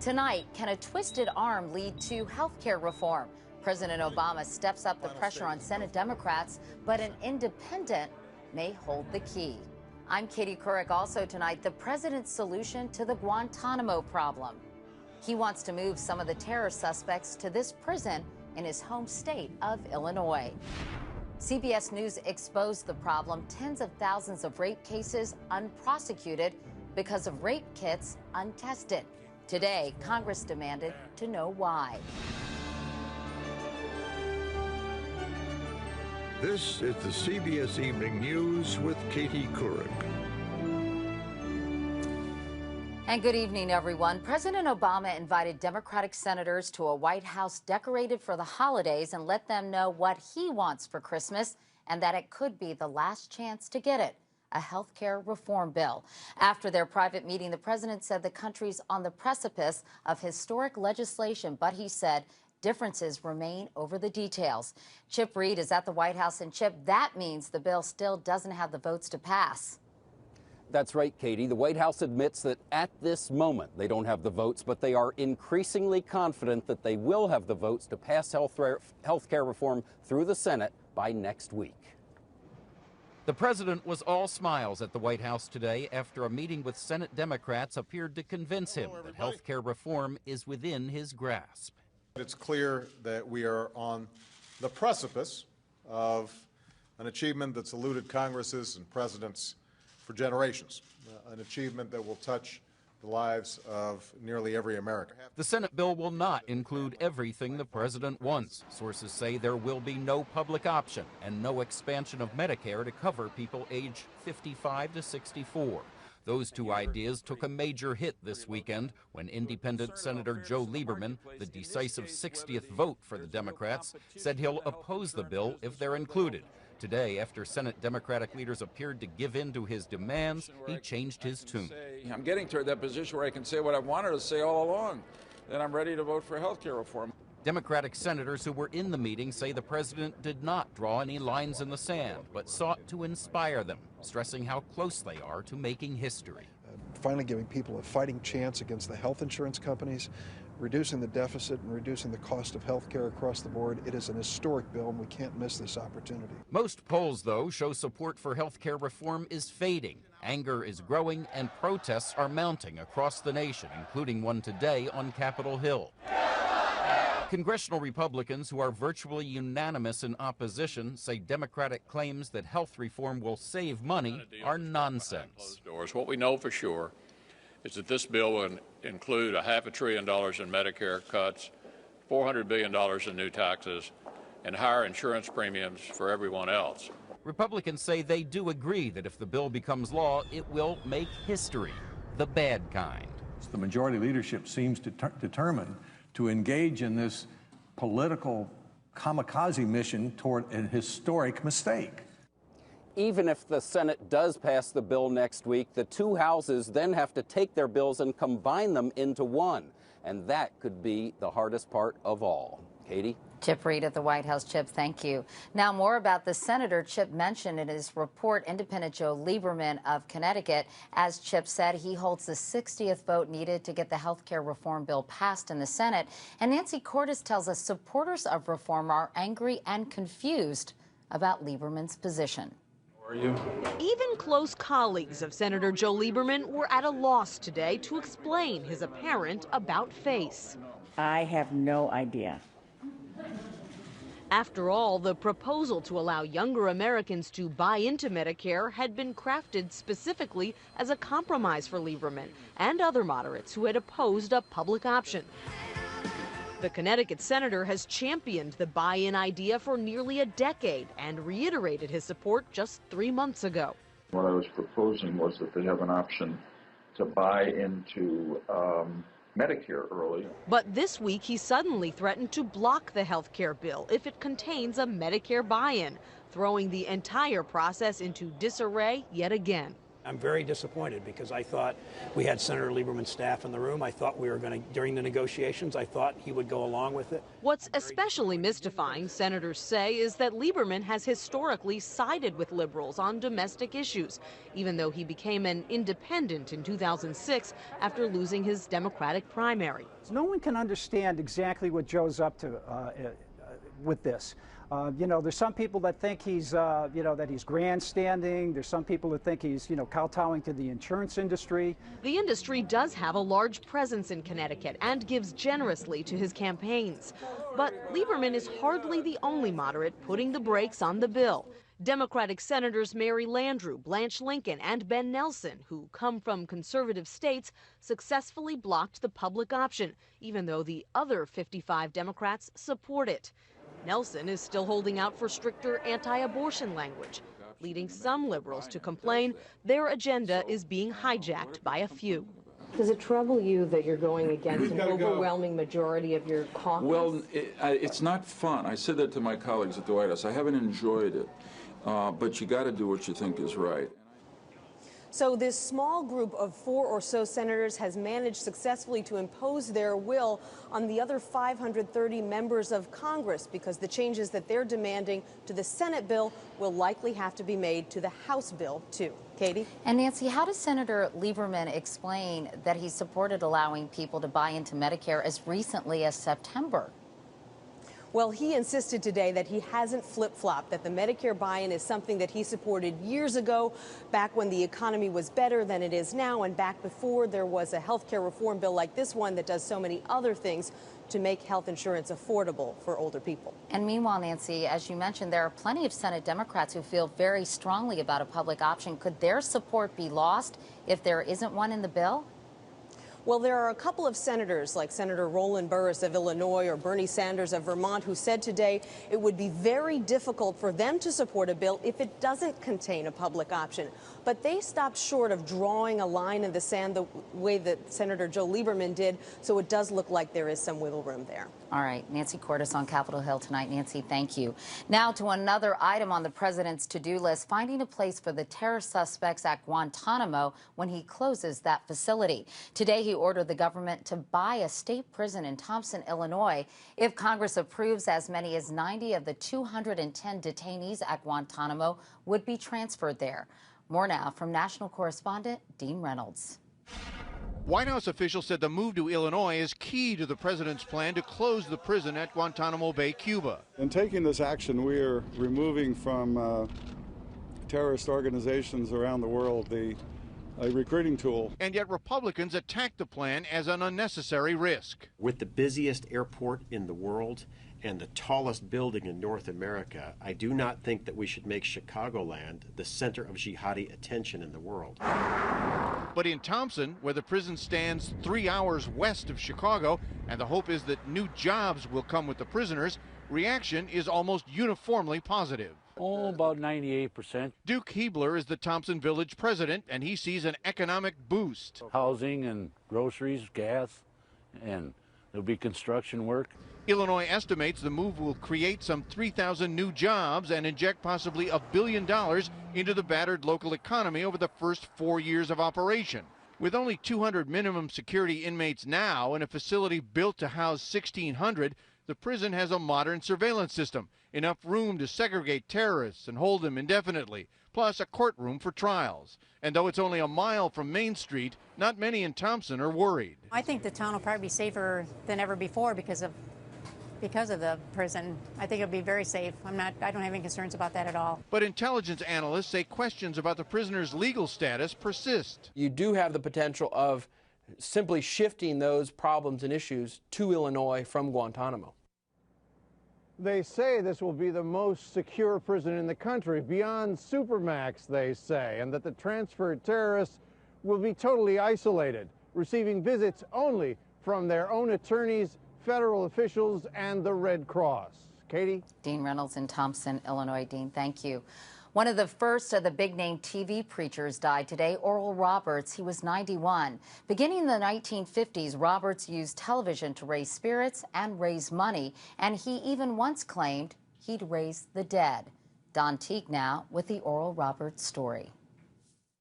Tonight, can a twisted arm lead to health care reform? President Obama steps up the pressure on Senate Democrats, but an independent may hold the key. I'm Katie Couric. Also tonight, the president's solution to the Guantanamo problem. He wants to move some of the terror suspects to this prison in his home state of Illinois. CBS News exposed the problem: tens of thousands of rape cases unprosecuted because of rape kits untested. Today, Congress demanded to know why. This is the CBS Evening News with Katie Couric. And good evening, everyone. President Obama invited Democratic senators to a White House decorated for the holidays and let them know what he wants for Christmas and that it could be the last chance to get it: a health care reform bill. After their private meeting, the president said the country's on the precipice of historic legislation, but he said differences remain over the details. Chip Reid is at the White House, and Chip, that means the bill still doesn't have the votes to pass. That's right, Katie. The White House admits that at this moment they don't have the votes, but they are increasingly confident that they will have the votes to pass health care reform through the Senate by next week. The president was all smiles at the White House today after a meeting with Senate Democrats appeared to convince him that health care reform is within his grasp. It's clear that we are on the precipice of an achievement that's eluded Congresses and presidents for generations, an achievement that will touch the lives of nearly every American. The Senate bill will not include everything the president wants. Sources say there will be no public option and no expansion of Medicare to cover people aged 55 to 64. Those two ideas took a major hit this weekend when independent Senator Joe Lieberman, the decisive 60th vote for the Democrats, said he'll oppose the bill if they're included. Today, after Senate Democratic leaders appeared to give in to his demands, he changed his tune. I'm getting to that position where I can say what I've wanted to say all along, that I'm ready to vote for health care reform. Democratic senators who were in the meeting say the president did not draw any lines in the sand, but sought to inspire them, stressing how close they are to making history. Finally giving people a fighting chance against the health insurance companies, reducing the deficit and reducing the cost of health care across the board. It is an historic bill, and we can't miss this opportunity. Most polls, though, show support for health care reform is fading. Anger is growing, and protests are mounting across the nation, including one today on Capitol Hill. Congressional Republicans, who are virtually unanimous in opposition, say Democratic claims that health reform will save money are nonsense. What we know for sure is that this bill will include $500 billion in Medicare cuts, $400 billion in new taxes, and higher insurance premiums for everyone else. Republicans say they do agree that if the bill becomes law, it will make history, the bad kind. The majority leadership seems determined to engage in this political kamikaze mission toward a historic mistake. Even if the Senate does pass the bill next week, the two houses then have to take their bills and combine them into one. And that could be the hardest part of all. Katie? Chip Reid at the White House. Chip, thank you. Now, more about the senator Chip mentioned in his report. Independent Joe Lieberman of Connecticut, as Chip said, he holds the 60th vote needed to get the health care reform bill passed in the Senate. And Nancy Cordes tells us supporters of reform are angry and confused about Lieberman's position. Even close colleagues of Senator Joe Lieberman were at a loss today to explain his apparent about-face. I have no idea. After all, the proposal to allow younger Americans to buy into Medicare had been crafted specifically as a compromise for Lieberman and other moderates who had opposed a public option. The Connecticut senator has championed the buy-in idea for nearly a decade and reiterated his support just 3 months ago. What I was proposing was that they have an option to buy into Medicare early. But this week he suddenly threatened to block the health care bill if it contains a Medicare buy-in, throwing the entire process into disarray yet again. I'm very disappointed because I thought we had Senator Lieberman's staff in the room. I thought we were going to, during the negotiations, I thought he would go along with it. What's especially mystifying, senators say, is that Lieberman has historically sided with liberals on domestic issues, even though he became an independent in 2006 after losing his Democratic primary. No one can understand exactly what Joe's up to with this. You know, there's some people that think he's, you know, that he's grandstanding. There's some people that think he's, you know, kowtowing to the insurance industry. The industry does have a large presence in Connecticut and gives generously to his campaigns. But Lieberman is hardly the only moderate putting the brakes on the bill. Democratic Senators Mary Landrieu, Blanche Lincoln, and Ben Nelson, who come from conservative states, successfully blocked the public option, even though the other 55 Democrats support it. Nelson is still holding out for stricter anti-abortion language, leading some liberals to complain their agenda is being hijacked by a few. Does it trouble you that you're going against an overwhelming majority of your caucus? Well, it's not fun. I said that to my colleagues at the White House. I haven't enjoyed it, but you got to do what you think is right. So this small group of 4 or so senators has managed successfully to impose their will on the other 530 members of Congress, because the changes that they're demanding to the Senate bill will likely have to be made to the House bill, too. Katie? And Nancy, how does Senator Lieberman explain that he supported allowing people to buy into Medicare as recently as September? Well, he insisted today that he hasn't flip-flopped, that the Medicare buy-in is something that he supported years ago, back when the economy was better than it is now, and back before there was a health care reform bill like this one that does so many other things to make health insurance affordable for older people. And meanwhile, Nancy, as you mentioned, there are plenty of Senate Democrats who feel very strongly about a public option. Could their support be lost if there isn't one in the bill? Well, there are a couple of senators, like Senator Roland Burris of Illinois or Bernie Sanders of Vermont, who said today it would be very difficult for them to support a bill if it doesn't contain a public option. But they stopped short of drawing a line in the sand the way that Senator Joe Lieberman did, so it does look like there is some wiggle room there. All right, Nancy Cordes on Capitol Hill tonight. Nancy, thank you. Now to another item on the president's to-do list, finding a place for the terror suspects at Guantanamo when he closes that facility. Today, he ordered the government to buy a state prison in Thompson, Illinois. If Congress approves, as many as 90 of the 210 detainees at Guantanamo would be transferred there. More now from national correspondent Dean Reynolds. White House officials said the move to Illinois is key to the president's plan to close the prison at Guantanamo Bay, Cuba. In taking this action, we are removing from terrorist organizations around the world a recruiting tool. And yet Republicans attacked the plan as an unnecessary risk. With the busiest airport in the world and the tallest building in North America, I do not think that we should make Chicagoland the center of jihadi attention in the world. But in Thompson, where the prison stands 3 hours west of Chicago, and the hope is that new jobs will come with the prisoners, reaction is almost uniformly positive. Oh, about 98%. Duke Hebler is the Thompson Village president, and he sees an economic boost. Housing and groceries, gas, and there'll be construction work. Illinois estimates the move will create some 3,000 new jobs and inject possibly $1 billion into the battered local economy over the first 4 years of operation. With only 200 minimum security inmates now and a facility built to house 1,600, the prison has a modern surveillance system, enough room to segregate terrorists and hold them indefinitely, plus a courtroom for trials. And though it's only a mile from Main Street, not many in Thompson are worried. I think the town will probably be safer than ever before because of the prison. I think it'll be very safe. I don't have any concerns about that at all. But intelligence analysts say questions about the prisoners' legal status persist. You do have the potential of simply shifting those problems and issues to Illinois from Guantanamo. They say this will be the most secure prison in the country, beyond Supermax, they say, and that the transferred terrorists will be totally isolated, receiving visits only from their own attorneys, federal officials, and the Red Cross. Katie? Dean Reynolds in Thompson, Illinois. Dean, thank you. One of the first of the big-name TV preachers died today, Oral Roberts. He was 91. Beginning in the 1950s, Roberts used television to raise spirits and raise money, and he even once claimed he'd raise the dead. Don Teague now with the Oral Roberts story.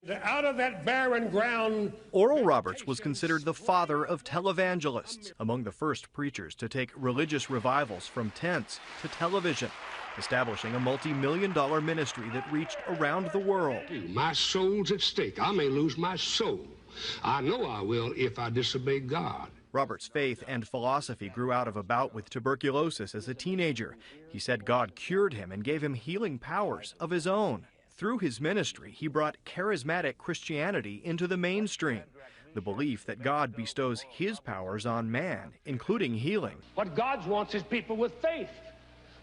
Out of that barren ground. Oral Roberts was considered the father of televangelists, among the first preachers to take religious revivals from tents to television, establishing a multi-million-dollar ministry that reached around the world. My soul's at stake. I may lose my soul. I know I will if I disobey God. Roberts' faith and philosophy grew out of a bout with tuberculosis as a teenager. He said God cured him and gave him healing powers of his own. Through his ministry, he brought charismatic Christianity into the mainstream, the belief that God bestows his powers on man, including healing. What God wants is people with faith.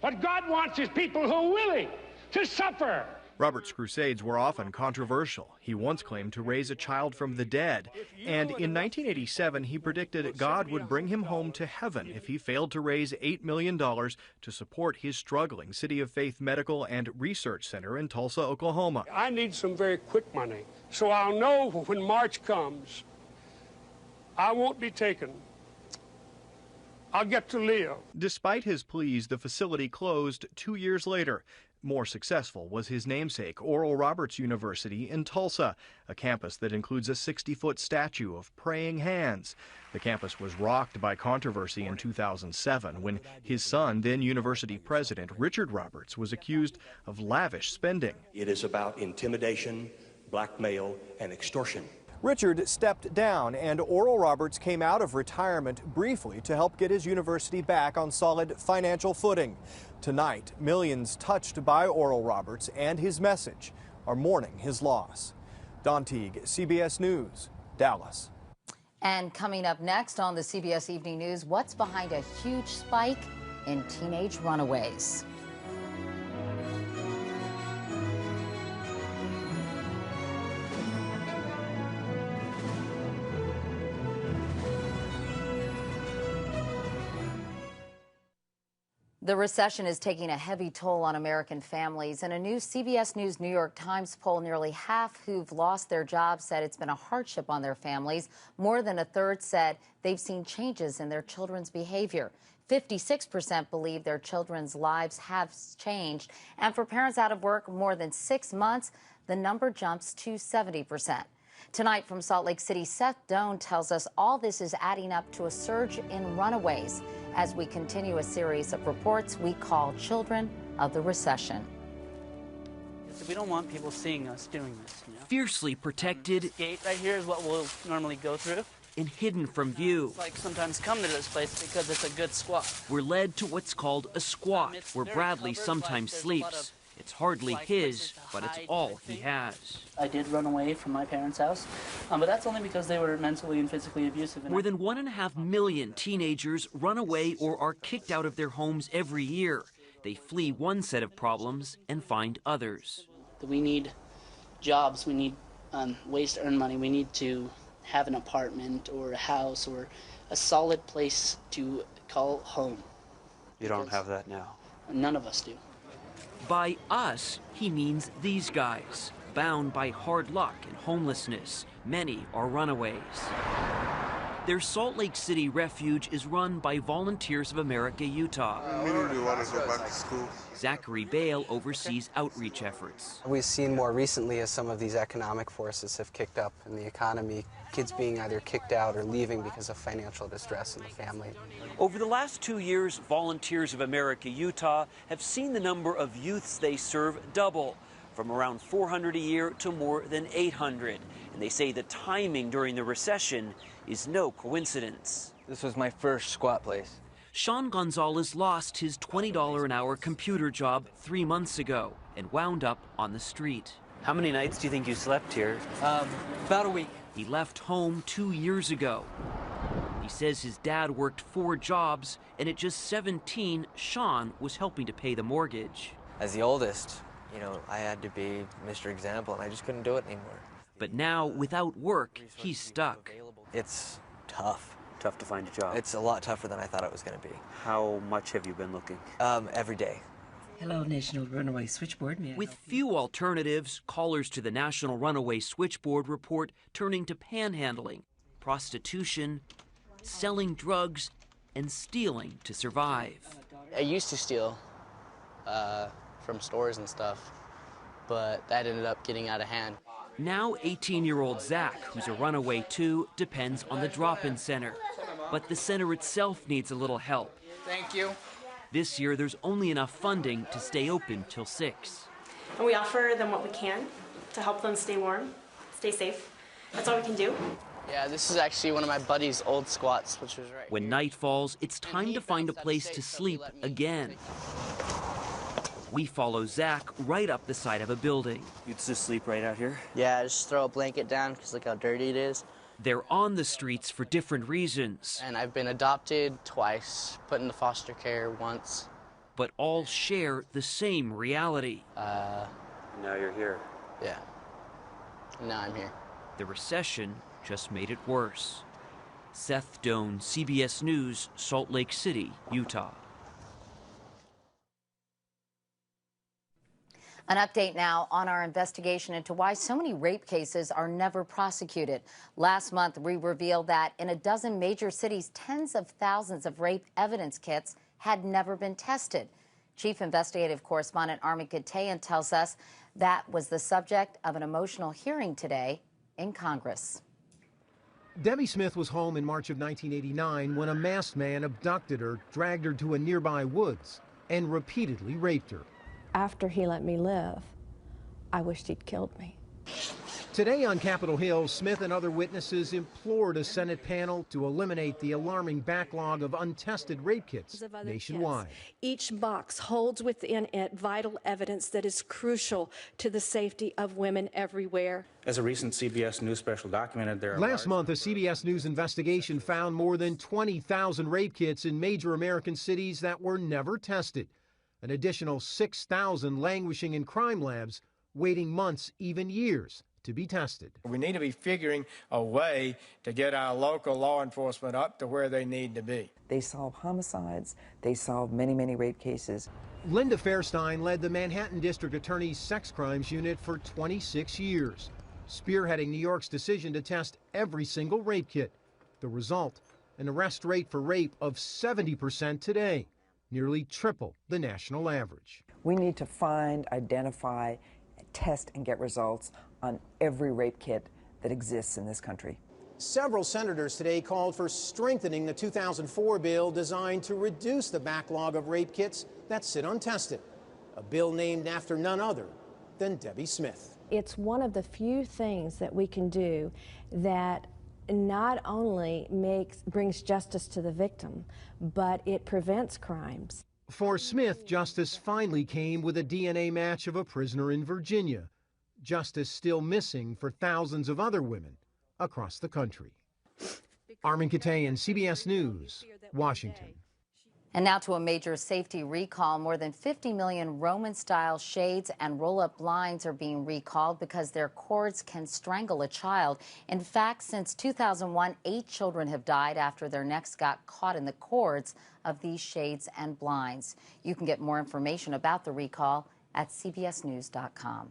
What God wants is people who are willing to suffer. Roberts' crusades were often controversial. He once claimed to raise a child from the dead, and in 1987 he predicted God would bring him home to heaven if he failed to raise $8 million to support his struggling City of Faith Medical and Research Center in Tulsa, Oklahoma. I need some very quick money, so I'll know when March comes, I won't be taken. I'll get to live. Despite his pleas, the facility closed 2 years later. More successful was his namesake, Oral Roberts University in Tulsa, a campus that includes a 60-foot statue of praying hands. The campus was rocked by controversy in 2007 when his son, then university president Richard Roberts, was accused of lavish spending. It is about intimidation, blackmail, and extortion. Richard stepped down, and Oral Roberts came out of retirement briefly to help get his university back on solid financial footing. Tonight, millions touched by Oral Roberts and his message are mourning his loss. Don Teague, CBS News, Dallas. And coming up next on the CBS Evening News, what's behind a huge spike in teenage runaways? The recession is taking a heavy toll on American families. In a new CBS News New York Times poll, nearly half who've lost their jobs said it's been a hardship on their families. More than a third said they've seen changes in their children's behavior. 56% believe their children's lives have changed. And for parents out of work more than 6 months, the number jumps to 70%. Tonight from Salt Lake City, Seth Doan tells us all this is adding up to a surge in runaways as we continue a series of reports we call Children of the Recession. We don't want people seeing us doing this. You know? Fiercely protected. This gate right here is what we'll normally go through. And hidden from view. It's like sometimes come to this place because it's a good squat. We're led to what's called a squat, where Bradley sometimes sleeps. It's hardly his, but it's all he has. I did run away from my parents' house, but that's only because they were mentally and physically abusive. More than 1.5 million teenagers run away or are kicked out of their homes every year. They flee one set of problems and find others. We need jobs, we need ways to earn money, we need to have an apartment or a house or a solid place to call home. You don't have that now. None of us do. By us, he means these guys, bound by hard luck and homelessness. Many are runaways. Their Salt Lake City refuge is run by Volunteers of America, Utah. We really want to go back to school. Zachary Bale oversees outreach efforts. We've seen more recently as some of these economic forces have kicked up in the economy, kids being either kicked out or leaving because of financial distress in the family. Over the last 2 years, Volunteers of America, Utah have seen the number of youths they serve double, from around 400 a year to more than 800. And they say the timing during the recession is no coincidence. This was my first squat place. Sean Gonzalez lost his $20 an hour computer job 3 months ago and wound up on the street. How many nights do you think you slept here? About a week. He left home 2 years ago. He says his dad worked 4 jobs, and at just 17, Sean was helping to pay the mortgage. As the oldest, I had to be Mr. Example, and I just couldn't do it anymore. But now, without work, he's stuck. It's tough. Tough to find a job. It's a lot tougher than I thought it was going to be. How much have you been looking? Every day. Hello, National Runaway Switchboard. With few alternatives, callers to the National Runaway Switchboard report turning to panhandling, prostitution, selling drugs, and stealing to survive. I used to steal from stores and stuff, but that ended up getting out of hand. Now 18-year-old Zach, who's a runaway too, depends on the drop-in center. But the center itself needs a little help. Thank you. This year, there's only enough funding to stay open till 6. And we offer them what we can to help them stay warm, stay safe. That's all we can do. Yeah, this is actually one of my buddy's old squats, which was right. When night falls, it's time to find a place to sleep again. We follow Zach right up the side of a building. You'd just sleep right out here? Yeah, just throw a blanket down because look how dirty it is. They're on the streets for different reasons. And I've been adopted twice, put into foster care once. But all share the same reality. Now you're here. Yeah. Now I'm here. The recession just made it worse. Seth Doan, CBS News, Salt Lake City, Utah. An update now on our investigation into why so many rape cases are never prosecuted. Last month, we revealed that in a dozen major cities, tens of thousands of rape evidence kits had never been tested. Chief Investigative Correspondent Armin Gatayan tells us that was the subject of an emotional hearing today in Congress. Debbie Smith was home in March of 1989 when a masked man abducted her, dragged her to a nearby woods, and repeatedly raped her. After he let me live, I wished he'd killed me. Today on Capitol Hill, Smith and other witnesses implored a Senate panel to eliminate the alarming backlog of untested rape kits nationwide. Each box holds within it vital evidence that is crucial to the safety of women everywhere. As a recent CBS News special documented, there are Last month, a CBS News investigation found more than 20,000 rape kits in major American cities that were never tested. An additional 6,000 languishing in crime labs, waiting months, even years, to be tested. We need to be figuring a way to get our local law enforcement up to where they need to be. They solve homicides. They solve many, many rape cases. Linda Fairstein led the Manhattan District Attorney's Sex Crimes Unit for 26 years, spearheading New York's decision to test every single rape kit. The result, an arrest rate for rape of 70% today, nearly triple the national average. We need to find, identify, test, and get results on every rape kit that exists in this country. Several senators today called for strengthening the 2004 bill designed to reduce the backlog of rape kits that sit untested. A bill named after none other than Debbie Smith. It's one of the few things that we can do that not only brings justice to the victim, but it prevents crimes. For Smith, justice finally came with a DNA match of a prisoner in Virginia. Justice still missing for thousands of other women across the country. Armin Gatayan, CBS News, Washington. And now to a major safety recall. More than 50 million Roman-style shades and roll-up blinds are being recalled because their cords can strangle a child. In fact, since 2001, 8 children have died after their necks got caught in the cords of these shades and blinds. You can get more information about the recall at cbsnews.com.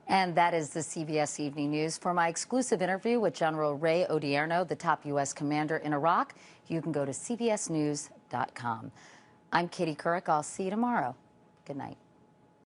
And that is the CBS Evening News. For my exclusive interview with General Ray Odierno, the top U.S. commander in Iraq, you can go to cbsnews.com. I'm Katie Couric. I'll see you tomorrow. Good night.